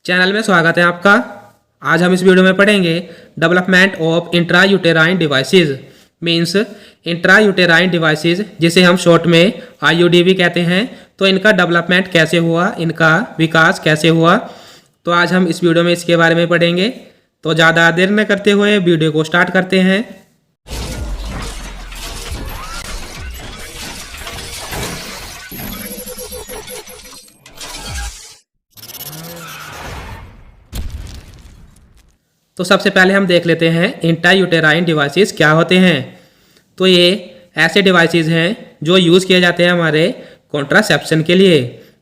Channel में स्वागत है आपका। आज हम इस वीडियो में पढ़ेंगे development of intrauterine devices means intrauterine devices, जिसे हम शॉर्ट में आईयूडी भी कहते हैं। तो इनका डेवलपमेंट कैसे हुआ, इनका विकास कैसे हुआ, तो आज हम इस वीडियो में इसके बारे में पढ़ेंगे। तो ज़्यादा देर न करते हुए वीडियो को स्टार्ट करते हैं। तो सबसे पहले हम देख लेते हैं इंट्रायूटेराइन डिवाइसेस क्या होते हैं। तो ये ऐसे डिवाइसेस हैं जो यूज़ किए जाते हैं हमारे कॉन्ट्रासेप्शन के लिए,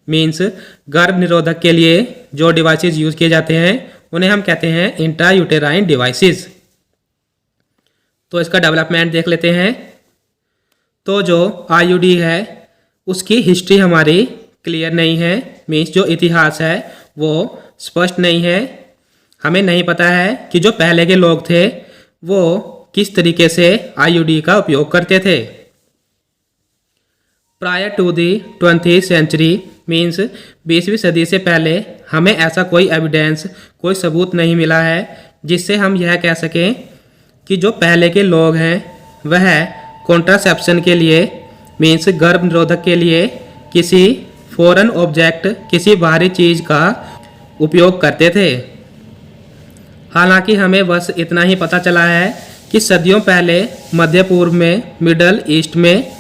मींस गर्भ निरोधक के लिए जो डिवाइसेस यूज़ किए जाते हैं उन्हें हम कहते हैं इंट्रायूटेराइन डिवाइसेस। तो इसका डेवलपमेंट देख लेते हैं। तो जो आईयूडी है उसकी हिस्ट्री हमारी क्लियर नहीं है, मींस जो इतिहास है वो स्पष्ट नहीं है। हमें नहीं पता है कि जो पहले के लोग थे वो किस तरीके से आईयूडी का उपयोग करते थे। Prior to the 20th century means 20वीं सदी से पहले हमें ऐसा कोई एविडेंस, कोई सबूत नहीं मिला है जिससे हम यह कह सकें कि जो पहले के लोग हैं वह कॉन्ट्रासेप्शन के लिए मींस गर्भ निरोधक के लिए किसी फॉरेन ऑब्जेक्ट, किसी बाहरी चीज़ का उपयोग करते थे। हालांकि हमें बस इतना ही पता चला है कि सदियों पहले मध्य पूर्व में, मिडल ईस्ट में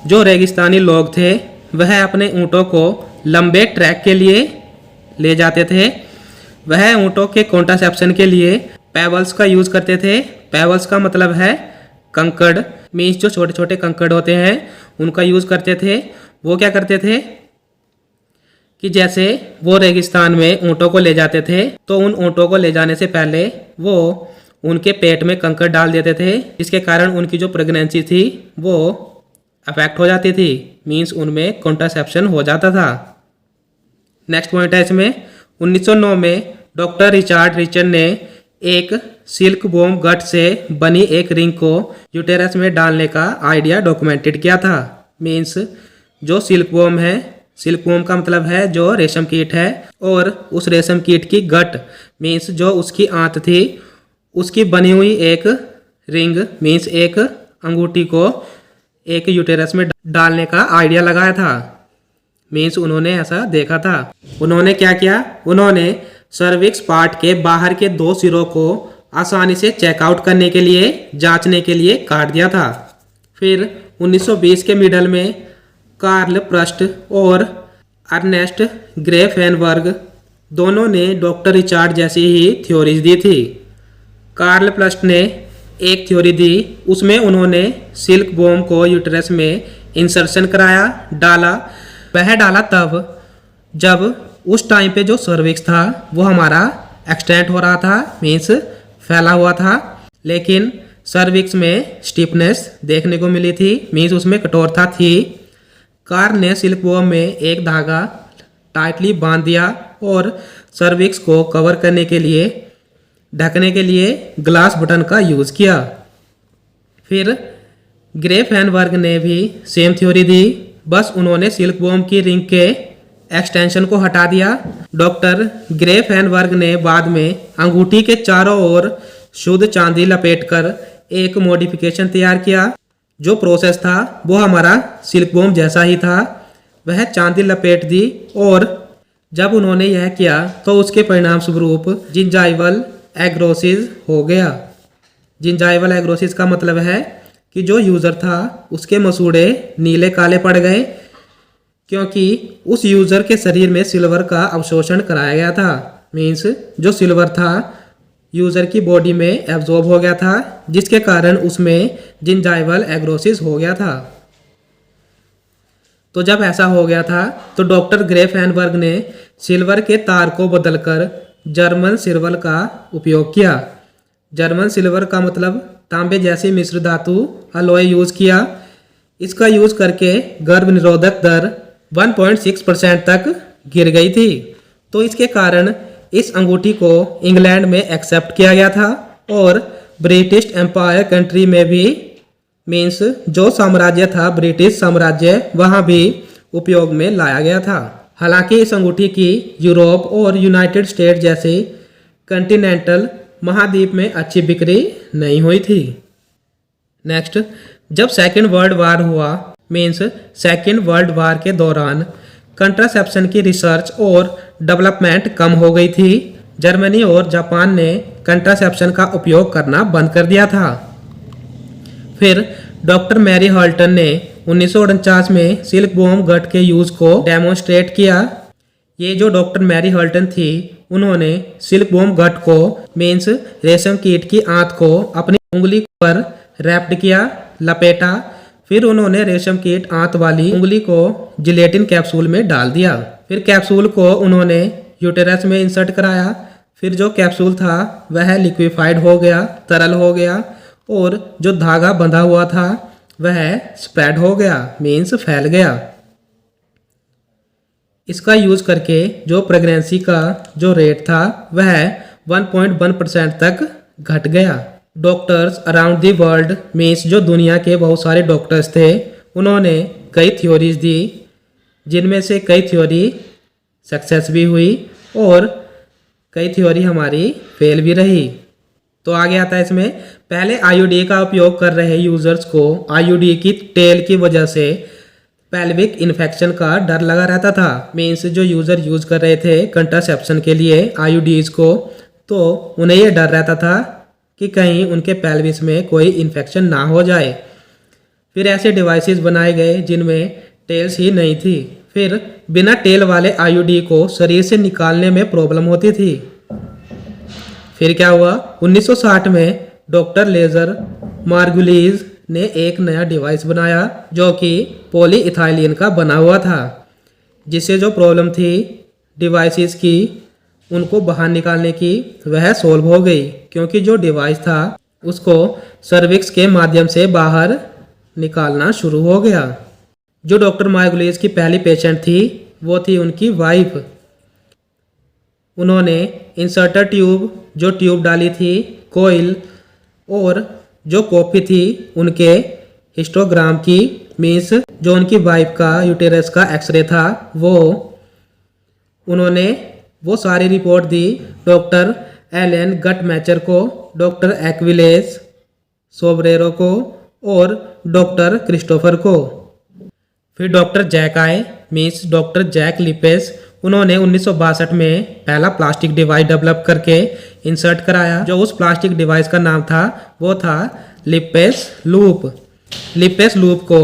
जो रेगिस्तानी लोग थे वह अपने ऊँटों को लंबे ट्रैक के लिए ले जाते थे। वह ऊँटों के कॉन्ट्रासेप्शन के लिए पेबल्स का यूज़ करते थे। पेबल्स का मतलब है कंकड़, मीन्स जो छोटे छोटे कंकड़ होते हैं उनका यूज़ करते थे। वो क्या करते थे कि जैसे वो रेगिस्तान में ऊँटों को ले जाते थे तो उन ऊँटों को ले जाने से पहले वो उनके पेट में कंकड़ डाल देते थे, जिसके कारण उनकी जो प्रेगनेंसी थी वो अफेक्ट हो जाती थी, मींस उनमें कॉन्ट्रासेप्शन हो जाता था। नेक्स्ट पॉइंट है इसमें 1909 में डॉक्टर रिचर्ड रिचर ने एक सिल्क वॉर्म गट से बनी एक रिंग को यूटेरस में डालने का आइडिया डॉक्यूमेंटेड किया था। मींस जो सिल्क वॉर्म है, सिल्क वॉर्म का मतलब है जो रेशम कीट है, और उस रेशम कीट की गट मीन्स जो उसकी आंत थी उसकी बनी हुई एक रिंग मीन्स एक अंगूठी को एक यूटेरस में डालने का आइडिया लगाया था। मीन्स उन्होंने ऐसा देखा था। उन्होंने क्या किया, उन्होंने सर्विक्स पार्ट के बाहर के दो सिरों को आसानी से चेकआउट करने के लिए, जांचने के लिए काट दिया था। फिर 1920 के मिडल में कार्ल प्रस्ट और अर्नेस्ट ग्रेफेनबर्ग दोनों ने डॉक्टर रिचर्ड जैसी ही थ्योरीज दी थी। कार्ल प्रस्ट ने एक थ्योरी दी, उसमें उन्होंने सिल्क वॉर्म को यूटेरस में इंसर्शन कराया, डाला। वह डाला तब जब उस टाइम पे जो सर्विक्स था वो हमारा एक्सटेंड हो रहा था, मीन्स फैला हुआ था, लेकिन सर्विक्स में स्टिफनेस देखने को मिली थी, मीन्स उसमें कठोरता थी। कार्ल ने सिल्क वॉर्म में एक धागा टाइटली बांध दिया और सर्विक्स को कवर करने के लिए, ढकने के लिए ग्लास बटन का यूज़ किया। फिर ग्रेफेनबर्ग ने भी सेम थ्योरी दी, बस उन्होंने सिल्क वॉर्म की रिंग के एक्सटेंशन को हटा दिया। डॉक्टर ग्रेफेनबर्ग ने बाद में अंगूठी के चारों ओर शुद्ध चांदी लपेटकर एक मॉडिफिकेशन तैयार किया। जो प्रोसेस था वो हमारा सिल्क वॉर्म जैसा ही था, वह चांदी लपेट दी, और जब उन्होंने यह किया तो उसके परिणाम स्वरूप जिंजाइवल एग्रोसिस हो गया। जिंजाइवल एग्रोसिस का मतलब है कि जो यूज़र था उसके मसूड़े नीले काले पड़ गए, क्योंकि उस यूज़र के शरीर में सिल्वर का अवशोषण कराया गया था। मीन्स जो सिल्वर था यूज़र की बॉडी में एब्जॉर्ब हो गया था, जिसके कारण उसमें जिंजाइवल एग्रोसिस हो गया था। तो जब ऐसा हो गया था तो डॉक्टर ग्रेफेनबर्ग ने सिल्वर के तार को बदलकर जर्मन सिल्वर का उपयोग किया। जर्मन सिल्वर का मतलब तांबे जैसी मिश्र धातु अलॉय यूज़ किया। इसका यूज़ करके गर्भ निरोधक दर 1.6% तक गिर गई थी। तो इसके कारण इस अंगूठी को इंग्लैंड में एक्सेप्ट किया गया था और ब्रिटिश एम्पायर कंट्री में भी, मीन्स जो साम्राज्य था ब्रिटिश साम्राज्य, वहाँ भी उपयोग में लाया गया था। हालांकि इस अंगूठी की यूरोप और यूनाइटेड स्टेट जैसे कॉन्टिनेंटल महाद्वीप में अच्छी बिक्री नहीं हुई थी। नेक्स्ट, जब सेकेंड वर्ल्ड वार हुआ मीन्स सेकेंड वर्ल्ड वार के दौरान कंट्रासेप्शन की रिसर्च और डेवलपमेंट कम हो गई थी। जर्मनी और जापान ने कंट्रासेप्शन का उपयोग करना बंद कर दिया था। फिर डॉक्टर मैरी हॉल्टन ने 1949 में सिल्क वॉर्म गट के यूज को डेमोन्स्ट्रेट किया। ये जो डॉक्टर मैरी हॉल्टन थी, उन्होंने सिल्क वॉर्म गट को मीन्स रेशम कीट की आंत को अपनी उंगली पर रैप्ड किया, लपेटा। फिर उन्होंने रेशम कीट आंत वाली उंगली को जिलेटिन कैप्सूल में डाल दिया। फिर कैप्सूल को उन्होंने यूटेरस में इंसर्ट कराया। फिर जो कैप्सूल था वह लिक्विफाइड हो गया, तरल हो गया, और जो धागा बंधा हुआ था वह स्प्रेड हो गया मीन्स फैल गया। इसका यूज करके जो प्रेगनेंसी का जो रेट था वह 1.1% तक घट गया। Doctors around the world means जो दुनिया के बहुत सारे डॉक्टर्स थे, उन्होंने कई थ्योरीज दी, जिनमें से कई थ्योरी सक्सेस भी हुई और कई थ्योरी हमारी फेल भी रही। तो आगे आता है इसमें, पहले आईयूडी का उपयोग कर रहे यूजर्स को आईयूडी की टेल की वजह से पेल्विक इन्फेक्शन का डर लगा रहता था। मीन्स जो यूजर यूज कर रहे थे कंट्रासेप्शन के लिए आईयूडीज को, तो उन्हें यह डर रहता था कि कहीं उनके पेल्विस में कोई इन्फेक्शन ना हो जाए। फिर ऐसे डिवाइसेस बनाए गए जिनमें टेल्स ही नहीं थी। फिर बिना टेल वाले आईयूडी को शरीर से निकालने में प्रॉब्लम होती थी। फिर क्या हुआ, 1960 में डॉक्टर लेजर मार्गुलीज ने एक नया डिवाइस बनाया जो कि पॉलीइथाइलिन का बना हुआ था, जिससे जो प्रॉब्लम थी डिवाइसेस की उनको बाहर निकालने की वह सॉल्व हो गई, क्योंकि जो डिवाइस था उसको सर्विक्स के माध्यम से बाहर निकालना शुरू हो गया। जो डॉक्टर मार्गुलीज की पहली पेशेंट थी वो थी उनकी वाइफ। उन्होंने इंसर्टर ट्यूब जो ट्यूब डाली थी, कोयल और जो कॉपी थी उनके हिस्टोग्राम की मीन्स जो उनकी वाइफ का यूटेरस का एक्सरे था उन्होंने वो सारी रिपोर्ट दी डॉक्टर एलन गटमैचर को, डॉक्टर एक्विलेस सोब्रेरो को और डॉक्टर क्रिस्टोफर को। फिर डॉक्टर जैक आए मीन्स डॉक्टर जैक लिपेस। उन्होंने 1962 में पहला प्लास्टिक डिवाइस डेवलप करके इंसर्ट कराया। जो उस प्लास्टिक डिवाइस का नाम था वो था लिपेस लूप। लिपेस लूप को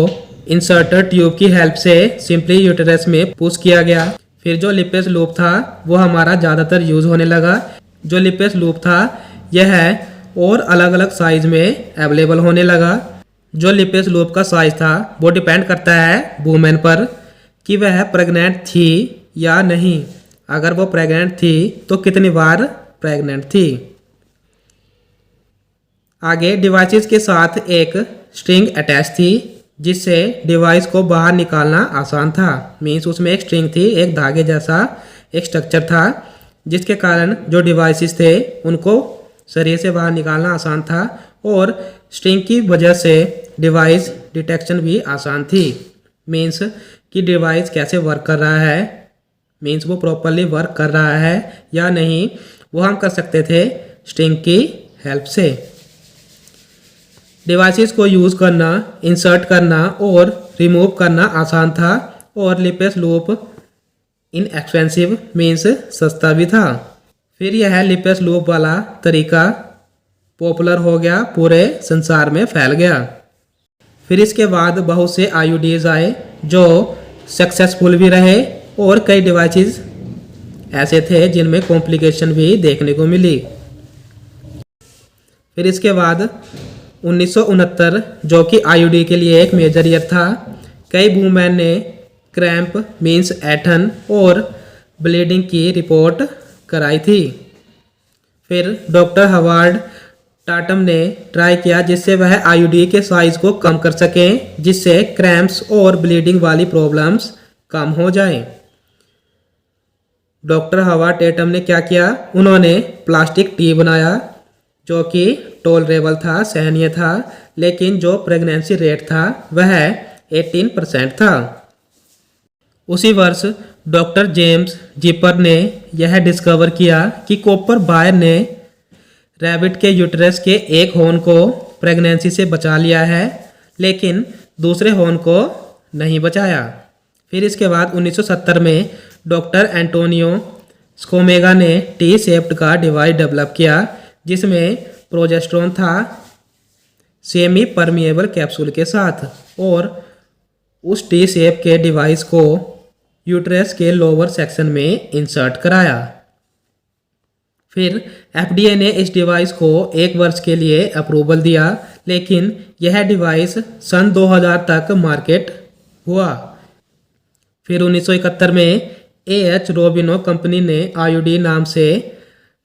इंसर्टर ट्यूब की हेल्प से सिंपली यूटेरस में पुश किया गया। फिर जो लिपेस लूप था वो हमारा ज़्यादातर यूज होने लगा। जो लिपेस लूप था यह और अलग अलग साइज में अवेलेबल होने लगा। जो लिपेस लूप का साइज था वो डिपेंड करता है वुमेन पर कि वह प्रेग्नेंट थी या नहीं। अगर वो प्रेग्नेंट थी तो कितनी बार प्रेग्नेंट थी। आगे डिवाइसेस के साथ एक स्ट्रिंग अटैच थी जिससे डिवाइस को बाहर निकालना आसान था। मीन्स उसमें एक स्ट्रिंग थी, एक धागे जैसा एक स्ट्रक्चर था, जिसके कारण जो डिवाइसेस थे उनको शरीर से बाहर निकालना आसान था और स्ट्रिंग की वजह से डिवाइस डिटेक्शन भी आसान थी। मीन्स कि डिवाइस कैसे वर्क कर रहा है, मीन्स वो प्रॉपरली वर्क कर रहा है या नहीं, वो हम कर सकते थे स्ट्रिंग की हेल्प से। डिवाइसेस को यूज़ करना, इंसर्ट करना और रिमूव करना आसान था और लिपेस लूप इनएक्सपेंसिव मीन्स सस्ता भी था। फिर यह लिपेस लूप वाला तरीका पॉपुलर हो गया, पूरे संसार में फैल गया। फिर इसके बाद बहुत से आईयूडीज आए जो सक्सेसफुल भी रहे और कई डिवाइसेस ऐसे थे जिनमें कॉम्प्लिकेशन भी देखने को मिली। फिर इसके बाद 1969 जो कि आईयूडी के लिए एक मेजर ईयर था, कई वुमेन ने क्रैम्प मीन्स ऐठन और ब्लीडिंग की रिपोर्ट कराई थी। फिर डॉक्टर हवार्ड टाटम ने ट्राई किया जिससे वह आईयूडी के साइज को कम कर सकें, जिससे क्रैम्प्स और ब्लीडिंग वाली प्रॉब्लम्स कम हो जाएं। डॉक्टर हवार्ड टाटम ने क्या किया, उन्होंने प्लास्टिक टी बनाया जो कि टॉलरेबल था, सहनीय था, लेकिन जो प्रेगनेंसी रेट था वह 18% था। उसी वर्ष डॉक्टर जेम्स जिपर ने यह डिस्कवर किया कि कॉपर वायर ने रैबिट के यूट्रस के एक हॉर्न को प्रेगनेंसी से बचा लिया है, लेकिन दूसरे हॉर्न को नहीं बचाया। फिर इसके बाद 1970 में डॉक्टर एंटोनियो स्कोमेगा ने टी शेप्ड का डिवाइस डेवलप किया, जिसमें प्रोजेस्टेरोन था सेमी परमिएबल कैप्सूल के साथ, और उस टी शेप के डिवाइस को यूट्रस के लोअर सेक्शन में इंसर्ट कराया। फिर एफडीए ने इस डिवाइस को 1 वर्ष के लिए अप्रूवल दिया, लेकिन यह डिवाइस सन 2000 तक मार्केट हुआ। फिर 1971 में एएच रोबिनो कंपनी ने आईयूडी नाम से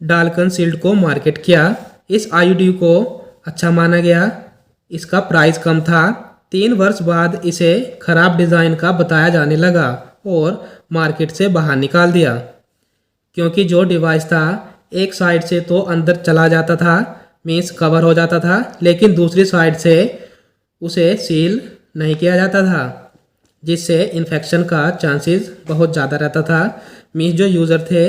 डाल्कन शील्ड को मार्केट किया। इस आईयूडी को अच्छा माना गया, इसका प्राइस कम था। 3 वर्ष बाद इसे खराब डिज़ाइन का बताया जाने लगा और मार्केट से बाहर निकाल दिया, क्योंकि जो डिवाइस था एक साइड से तो अंदर चला जाता था, मीन्स कवर हो जाता था, लेकिन दूसरी साइड से उसे सील नहीं किया जाता था, जिससे इन्फेक्शन का चांसेस बहुत ज़्यादा रहता था। मीन्स जो यूज़र थे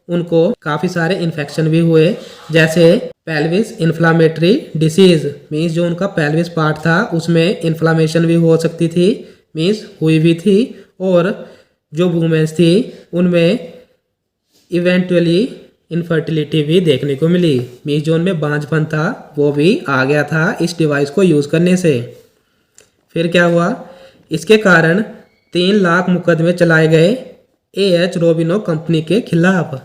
उनको काफ़ी सारे इन्फेक्शन भी हुए, जैसे पेल्विस इन्फ्लामेटरी डिसीज़, मीन्स जो उनका पेल्विस पार्ट था उसमें इन्फ्लामेशन भी हो सकती थी, मीन्स हुई भी थी, और जो वुमेन्स थी उनमें इवेंचुअली इनफर्टिलिटी भी देखने को मिली, मीन्स जो उनमें बांझपन था वो भी आ गया था इस डिवाइस को यूज़ करने से। फिर क्या हुआ, इसके कारण 3 लाख मुकदमे चलाए गए एएच रोबिनो कंपनी के खिलाफ।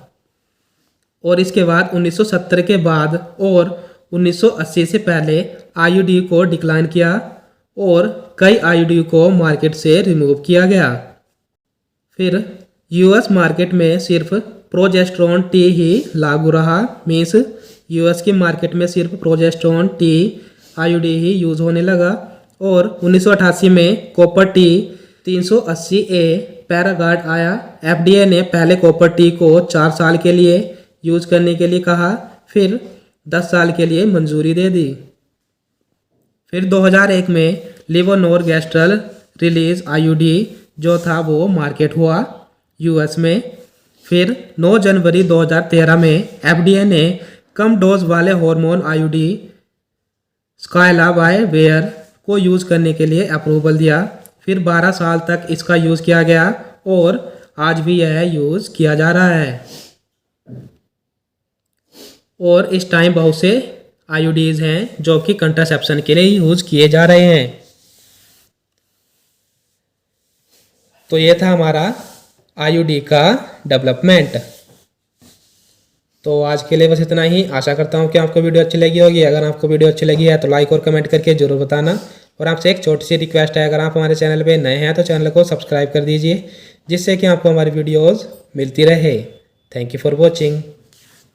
और इसके बाद 1970 के बाद और 1980 से पहले आईयूडी को डिक्लाइन किया और कई आईयूडी को मार्केट से रिमूव किया गया। फिर यूएस मार्केट में सिर्फ प्रोजेस्टेरोन टी ही लागू रहा, मीन्स यूएस की मार्केट में सिर्फ प्रोजेस्टेरोन टी आईयूडी ही यूज़ होने लगा। और 1988 में कॉपर टी 380A पैरागार्ड आया। एफडीए ने पहले कॉपर टी को 4 साल के लिए यूज़ करने के लिए कहा, फिर 10 साल के लिए मंजूरी दे दी। फिर 2001 में लिवोनोरगेस्ट्रल रिलीज आईयूडी जो था वो मार्केट हुआ यूएस में। फिर 9 जनवरी 2013 में एफडीए ने कम डोज वाले हार्मोन आईयूडी स्काइलावायर को यूज़ करने के लिए अप्रूवल दिया। फिर 12 साल तक इसका यूज़ किया गया और आज भी यह यूज़ किया जा रहा है। और इस टाइम बहुत से आईयूडीज़ हैं जो कि कंट्रासेप्शन के लिए यूज़ किए जा रहे हैं। तो ये था हमारा आईयूडी का डेवलपमेंट। तो आज के लिए बस इतना ही। आशा करता हूँ कि आपको वीडियो अच्छी लगी होगी। अगर आपको वीडियो अच्छी लगी है तो लाइक और कमेंट करके ज़रूर बताना। और आपसे एक छोटी सी रिक्वेस्ट है, अगर आप हमारे चैनल पे नए हैं तो चैनल को सब्सक्राइब कर दीजिए, जिससे कि आपको हमारी वीडियोज़ मिलती रहे। Thank you for watching.